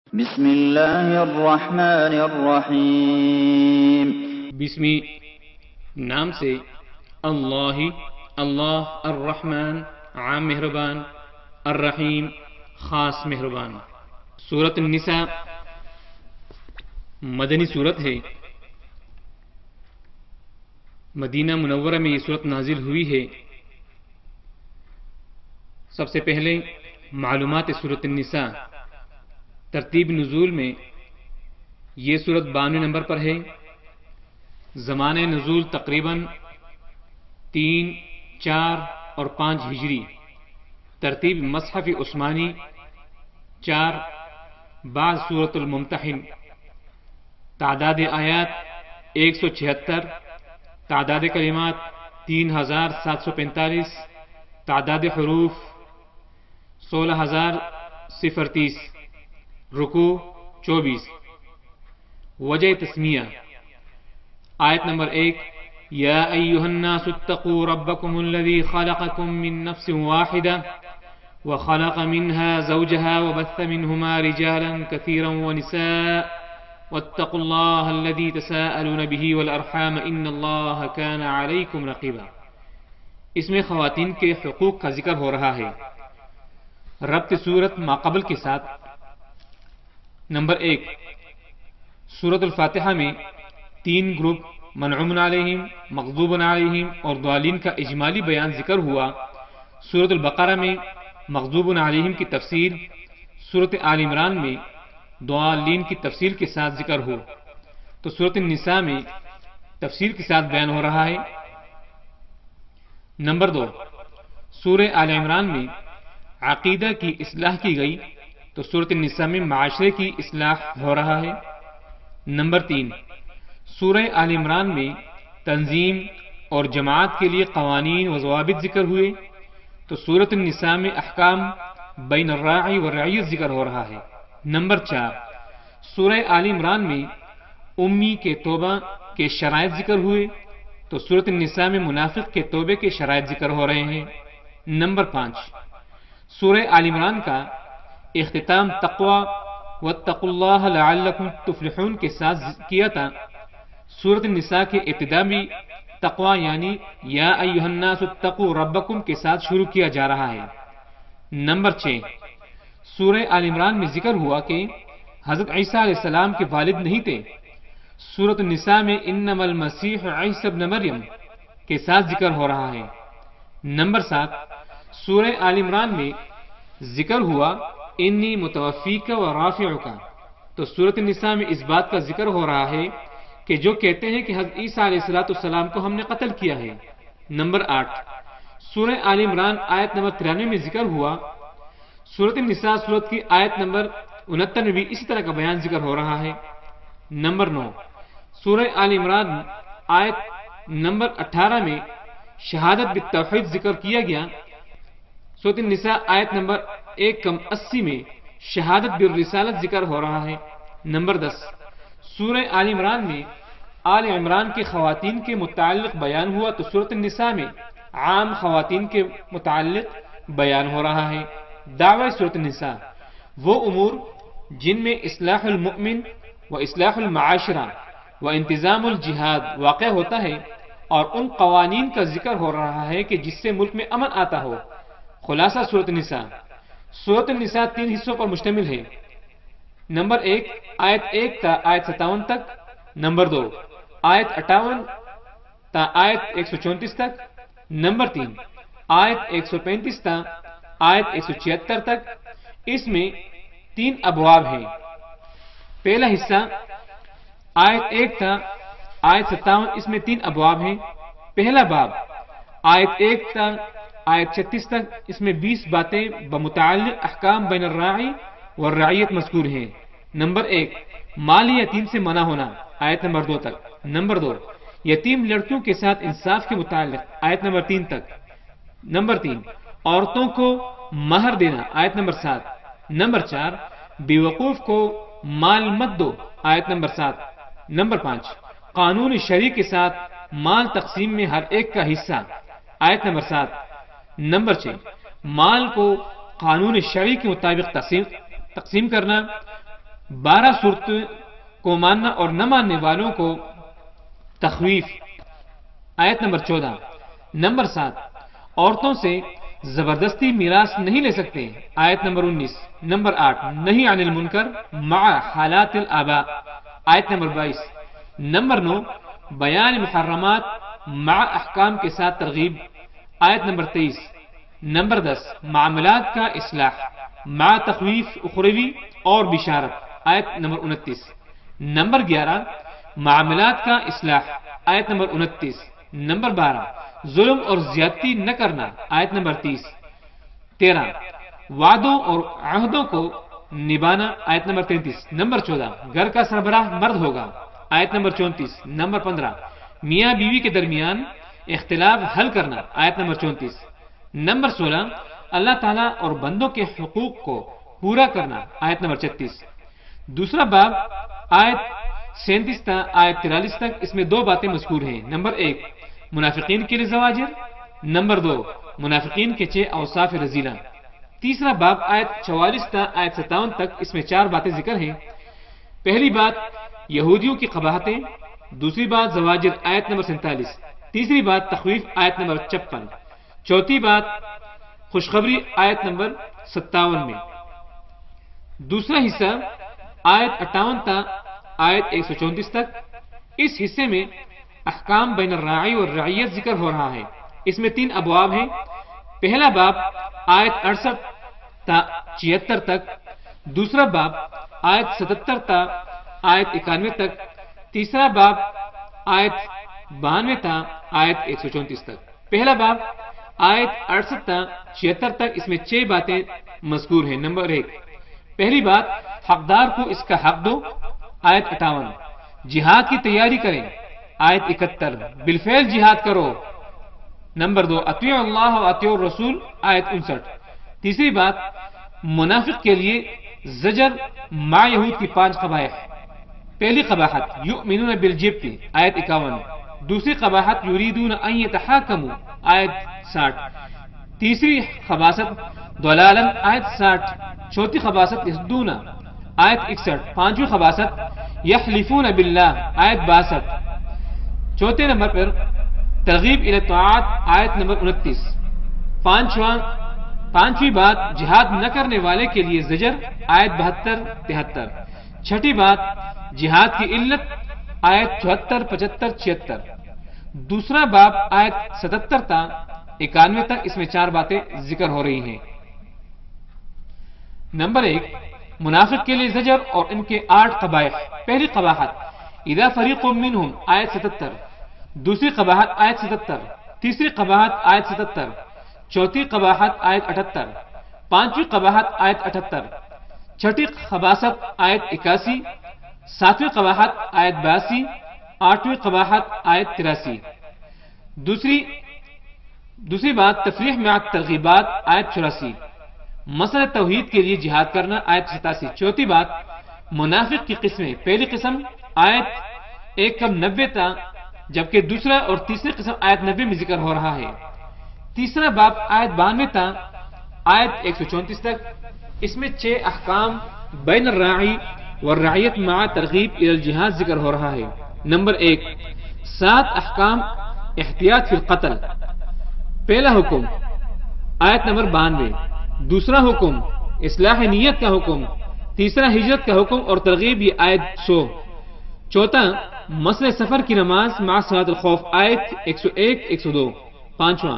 بسم اللہ الرحمن الرحیم۔ بسمی نام سے اللہ الرحمن عام مہربان، الرحیم خاص مہربان۔ سورۃ النساء مدنی سورت ہے۔ مدینہ منورہ میں یہ سورت نازل ہوئی ہے۔ سب سے پہلے معلومات سورۃ النساء، ترتیب نزول میں یہ سورت 92 نمبر پر ہے۔ زمانہ نزول تقریباً 3، 4 اور 5 ہجری۔ ترتیب مصحف عثمانی 4۔ بعد سورۃ الممتحن۔ تعداد آیات 176۔ تعداد کلمات 3745۔ تعداد حروف 16030۔ رکوع 24۔ وجہ تسمیہ، آیت نمبر 1: یا ایھا الناس اتقوا ربکم الذی خلقکم من نفس واحدہ وخلق منها زوجها وبث منهما رجالا كثيرا ونساء واتقوا الله الذي تساءلون به والارحام ان الله كان عليكم رقيبا۔ اس میں خواتین کے حقوق کا ذکر ہو رہا ہے۔ ربط سورت ماقبل کے ساتھ۔ نمبر 1، سورۃ الفاتحہ میں 3 گروپ منعوم علیہم، مغضوب علیہم اور ضالین کا اجمالی بیان ذکر ہوا۔ سورۃ البقرہ میں مغضوب علیہم کی تفصیل، سورۃ آل عمران میں ضالین کی تفصیل کے ساتھ ذکر ہو، تو سورۃ النساء میں تفصیل کے ساتھ بیان ہو رہا ہے۔ نمبر 2، سورہ آل عمران میں عقیدہ کی اصلاح کی گئی، تو سورۃ النساء میں معاشرے کی اصلاح ہو رہا ہے۔ نمبر 3، سورہ آل عمران میں تنظیم اور جماعت کے لیے قوانین و ضوابط ذکر ہوئے، تو سورۃ النساء میں احکام بین الراعی والرعیت ذکر ہو رہا ہے۔ نمبر 4، سورہ آل عمران میں امی کے توبہ کے شرائط ذکر ہوئے، تو سورۃ النساء میں منافق کے توبے کے شرائط ذکر ہو رہے ہیں۔ نمبر 5، سورہ آل عمران کا اختتام تقوی واتقوا اللہ لعلکم تفلحون کے ساتھ کیا تھا۔ سورۃ النساء کے ابتدا بھی تقوی یعنی یا ایھا الناس اتقوا ربکم کے ساتھ شروع کیا جا رہا ہے۔ نمبر 6، سورہ آل عمران میں ذکر ہوا کہ حضرت عیسیٰ علیہ السلام کے والد نہیں تھے۔ سورۃ النساء میں انما المسیح عیسی ابن مریم کے ساتھ ذکر ہو رہا ہے۔ نمبر 7، سورہ آل عمران میں ذکر ہوا انی متوفیک و رافعک، تو سورۃ النساء میں اس بات کا ذکر ہو رہا ہے کہ جو کہتے ہیں کہ حضرت عیسیٰ علیہ السلام کو ہم نے قتل کیا ہے۔ نمبر 8، سورہ آل عمران آیت نمبر 93 میں ذکر ہوا۔ سورۃ النساء سورت کی آیت نمبر 69 میں بھی اسی طرح کا بیان ذکر ہو رہا ہے۔ نمبر 9، سورہ آل عمران آیت نمبر 18 میں شہادت بالتوحید ذکر کیا گیا۔ سورۃ النساء آیت نمبر 180 میں شہادت بالرسالت ذکر ہو رہا ہے۔ نمبر 10، سورہ آل عمران میں آل عمران کے خواتین کے متعلق بیان ہوا، تو سورۃ النساء میں عام خواتین کے متعلق بیان ہو رہا ہے۔ دعوی سورۃ النساء وہ امور جن میں اصلاح المؤمن و اصلاح المعاشرہ و انتظام الجہاد واقع ہوتا ہے، اور ان قوانین کا ذکر ہو رہا ہے کہ جس سے ملک میں امن آتا ہو۔ خلاصہ سورۃ النساء، سورۃ النساء 3 حصوں پر مشتمل ہے۔ نمبر 1، آیت 1 تا آیت 57 تک۔ نمبر 2، آیت 58 تا آیت 134 تک۔ نمبر 3، آیت 135 تا آیت 176 تک۔ اس میں 3 ابواب ہیں۔ پہلا حصہ آیت 1 تا آیت 57، اس میں 3 ابواب ہیں۔ پہلا باب آیت 1 تا آیت 36 تک، اس میں 20 باتیں بمتعلق احکام بین الراعی والرعیت مذکور ہیں۔ نمبر 1، مالی یتیم سے منع ہونا، آیت نمبر 2 تک۔ نمبر 2، یتیم لڑکیوں کے ساتھ انصاف کے متعلق، آیت نمبر 3 تک۔ نمبر 3، عورتوں کو مہر دینا، آیت نمبر 7۔ نمبر 4، بیوقوف کو مال مت دو، آیت نمبر 7۔ نمبر 5، قانون شرعی کے ساتھ مال تقسیم میں ہر ایک کا حصہ، آیت نمبر 7۔ نمبر 6، مال کو قانون شرعی کے مطابق تقسیم کرنا، 12 صورت کو ماننا اور نہ ماننے والوں کو تخویف۔ آیت نمبر 14۔ نمبر 7، عورتوں سے زبردستی میراث نہیں لے سکتے۔ آیت نمبر 19۔ نمبر 8، نہی عن المنکر مع حالات الآباء۔ آیت نمبر 22۔ نمبر 9، بیان محرمات مع احکام کے ساتھ ترغیب۔ آیت نمبر 23۔ نمبر 10، معاملات کا اصلاح مع تخویف اخروی اور بشارت۔ آیت نمبر 29۔ نمبر 11، معاملات کا اصلاح۔ آیت نمبر 29۔ نمبر 12، ظلم اور زیادتی نہ کرنا۔ آیت نمبر 30۔ 13، وعدوں اور عہدوں کو نبھانا۔ آیت نمبر 33۔ نمبر 14، گھر کا سربراہ مرد ہوگا۔ آیت نمبر 34۔ نمبر 15، میاں بیوی کے درمیان اختلاف حل کرنا۔ آیت نمبر 34۔ نمبر 16، اللہ تعالیٰ اور بندوں کے حقوق کو پورا کرنا۔ آیت نمبر 36۔ دوسرا باب آیت 37 تا آیت 43 تک، اس میں 2 باتیں مذکور ہیں۔ نمبر 1، منافقین کے لیے زواجر۔ نمبر 2، منافقین کے 6 اوصاف رذیلہ۔ تیسرا باب آیت 44 تا آیت 57 تک، اس میں 4 باتیں ذکر ہیں۔ پہلی بات یہودیوں کی قباحتیں، دوسری بات زواجر آیت نمبر 47، تیسری بات تخویف آیت نمبر 56، چوتھی بات خوشخبری آیت نمبر 57 میں۔ دوسرا حصہ آیت 58 تا آیت 134 تک، اس حصے میں احکام بین الراعی اور رعیت ذکر ہو رہا ہے۔ اس میں 3 ابواب ہیں۔ پہلا باب آیت 68 تا 76 تک، دوسرا باب آیت 77 تا آیت 91 تک، تیسرا باب آیت 92 تا آیت 134 تک۔ پہلا باب آیت 68 تا 76 تک، اس میں 6 باتیں مذکور ہیں۔ نمبر 1، پہلی بات حقدار کو اس کا حق دو۔ آیت 58۔ جہاد کی تیاری کریں۔ آیت 71۔ بالفعل جہاد کرو۔ نمبر 2، اطیعوا اللہ و اطیعوا الرسول۔ آیت 59۔ تیسری بات منافق کے لیے زجر مع یہود کی 5 قبائح۔ پہلی قباحت یؤمنون بالجبت۔ آیت 51۔ دوسری قباحت یریدون ان یتحاکموا۔ آیت 60۔ تیسری خباثت ضلالا۔ آیت 60۔ چوتھی خباثت یصدون۔ آیت 61۔ پانچویں خباثت یحلفون باللہ۔ آیت 62۔ چوتھے نمبر پر ترغیب الی الطاعات۔ آیت نمبر 29۔ پانچویں بات جہاد نہ کرنے والے کے لیے زجر۔ آیت 72-73۔ چھٹی بات جہاد کی علت۔ آیت 74، 75، 76۔ دوسرا باب آیت 77 تا 91 تک، اس میں 4 باتیں ذکر ہو رہی ہیں۔ نمبر 1، منافق کے لیے زجر اور ان کے 8 قبائح۔ پہلی قباحت اذا فریق منہم۔ آیت 77۔ دوسری قباحت آیت 77۔ تیسری قباحت آیت 77۔ چوتھی قباحت آیت 78۔ پانچویں قباحت آیت 78۔ چھٹی خباثت آیت 81۔ ساتویں قباحت آیت 82۔ آٹھویں قباحت آیت 83۔ دوسری بات تفریح مع ترغیبات۔ آیت 84۔ مسئلہ توحید کے لیے جہاد کرنا۔ آیت 87۔ چوتھی بات منافق کی قسمیں۔ پہلی قسم آیت 190 تا، جبکہ دوسرا اور تیسری قسم آیت 90 میں ذکر ہو رہا ہے۔ تیسرا باب آیت 92 تا آیت 134 تک، اس میں 6 احکام بین الراعی والرعیت مع ترغیب الی الجہاد ذکر ہو رہا ہے۔ نمبر 1، 7 احکام احتیاط فی القتل۔ پہلا حکم آیت نمبر 92۔ دوسرا حکم اصلاح نیت کا حکم۔ تیسرا ہجرت کا حکم اور ترغیب، یہ آیت 100۔ چوتھا مسئلہ سفر کی نماز مع صلاۃ الخوف۔ آیت 101، 102۔ پانچواں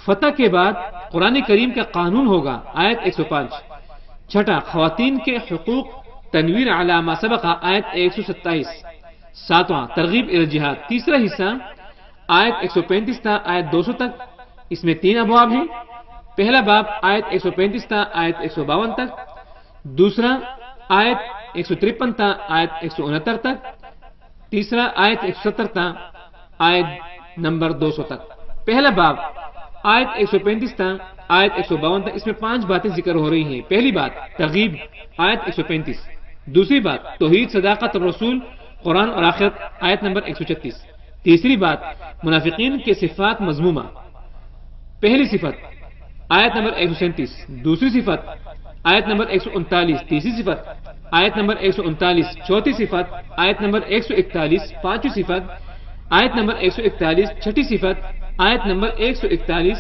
فتح کے بعد قرآن کریم کا قانون ہوگا۔ آیت 105۔ چھٹا خواتین کے حقوق تنویر علی ما سبق۔ آیت 127۔ ساتواں ترغیب الی الجہاد۔ تیسرا حصہ آیت 135 تا آیت 200 تک، اس میں 3 ابواب ہیں۔ پہلا باب آیت 135 تا آیت 152 تک، دوسرا آیت 153 تا آیت 169 تک، تیسرا آیت 170 تا آیت نمبر 200 تک۔ پہلا باب آیت 135 تا آیت 152 تک، اس میں 5 باتیں ذکر ہو رہی ہیں۔ پہلی بات ترغیب۔ آیت 135۔ دوسری بات توحید، صداقت اور رسول، قرآن اور آخرت۔ آیت نمبر 136۔ تیسری بات منافقین کے صفات مذمومہ۔ پہلی صفت آیت نمبر 137۔ دوسری صفت آیت نمبر 139۔ تیسری صفت آیت نمبر 139 چوتھی صفت، آیت نمبر 141 پانچویں صفت، آیت نمبر 141 چھٹی صفت، آیت نمبر 141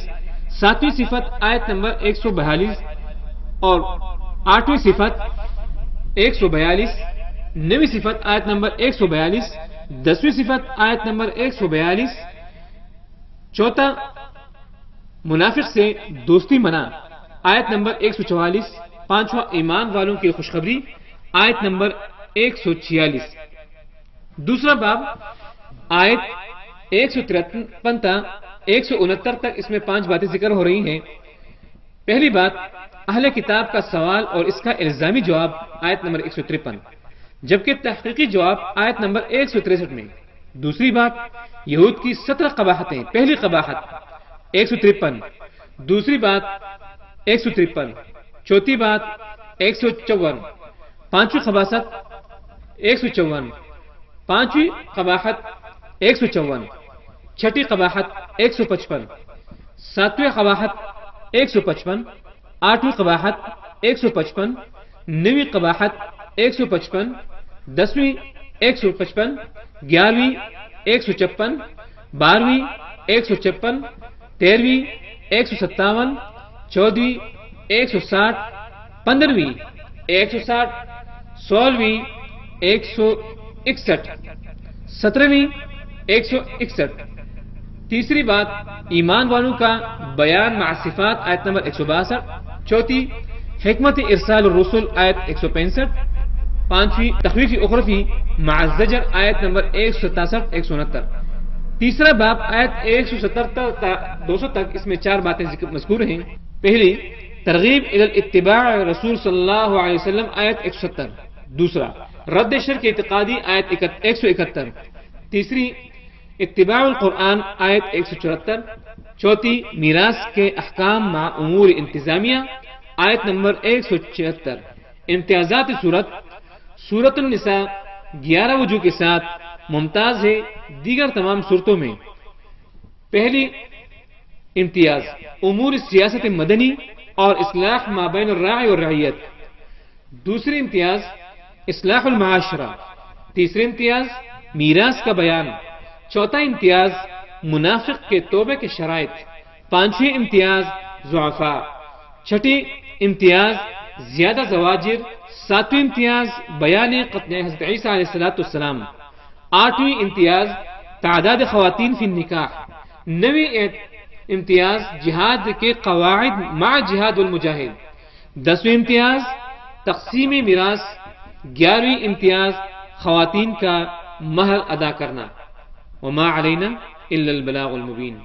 ساتویں صفت، آیت نمبر 142 اور آٹھویں صفت 142، نویں صفت آیت نمبر 142، دسویں صفت آیت نمبر 142، چوتھا منافق سے دوستی منع آیت نمبر 144، پانچواں ایمان والوں کی خوشخبری آیت نمبر 146۔ دوسرا باب آیت 153 تا 169 تک، اس میں 5 باتیں ذکر ہو رہی ہیں۔ پہلی بات اہل کتاب کا سوال اور اس کا الزامی جواب آیت نمبر 153، جبکہ تحقیقی جواب آیت نمبر 163 میں۔ دوسری بات یہود کی 17 قباحتیں، پہلی قباحت 153، دوسری بات 153، چوتھی بات 154، پانچویں قباحت 154، پانچویں قباحت 154، چھٹی قباحت 155، ساتویں قباحت 155، آٹھویں قباحت 155، نویں قباحت 155، دسویں 155، 11ویں 156، 12ویں 156، 13ویں 157، 14ویں 160، 15ویں 160، 16ویں 161، 17ویں 161۔ تیسری بات ایمان والوں کا بیان مع صفات آیت نمبر 162، چوتھی حکمت ارسال الرسل آیت 165، پانچویں تخویف اخروی مع الزجر آیت نمبر 167 169۔ تیسرا باب آیت 170 تا 200 تک، اس میں 4 باتیں مذکور ہیں۔ پہلی ترغیب الی الاتباع رسول صلی اللہ علیہ وسلم آیت 170، دوسرا رد شرک اعتقادی آیت 171، تیسری اتباع القرآن آیت 174، چوتھی میراث کے احکام مع امور انتظامیہ آیت نمبر 176۔ امتیازات صورت، سورۃ النساء 11 وجوہ کے ساتھ ممتاز ہے دیگر تمام صورتوں میں۔ پہلی امتیاز امور سیاست مدنی اور اصلاح ما بین الراعی والرعیت، دوسری امتیاز اصلاح المعاشرہ، تیسری امتیاز میراث کا بیان، چوتھا امتیاز منافق کے توبے کے شرائط، پانچویں امتیاز ضعفاء، چھٹی امتیاز زیادہ زواجر، ساتویں امتیاز بیان قتل حضرت عیسیٰ علیہ السلام، آٹھویں امتیاز تعداد خواتین فی النکاح، نویں امتیاز جہاد کے قواعد مع جہاد المجاہد، دسویں امتیاز تقسیم میراث، 11ویں امتیاز خواتین کا مہر ادا کرنا۔ وما علینا الا البلاغ المبین۔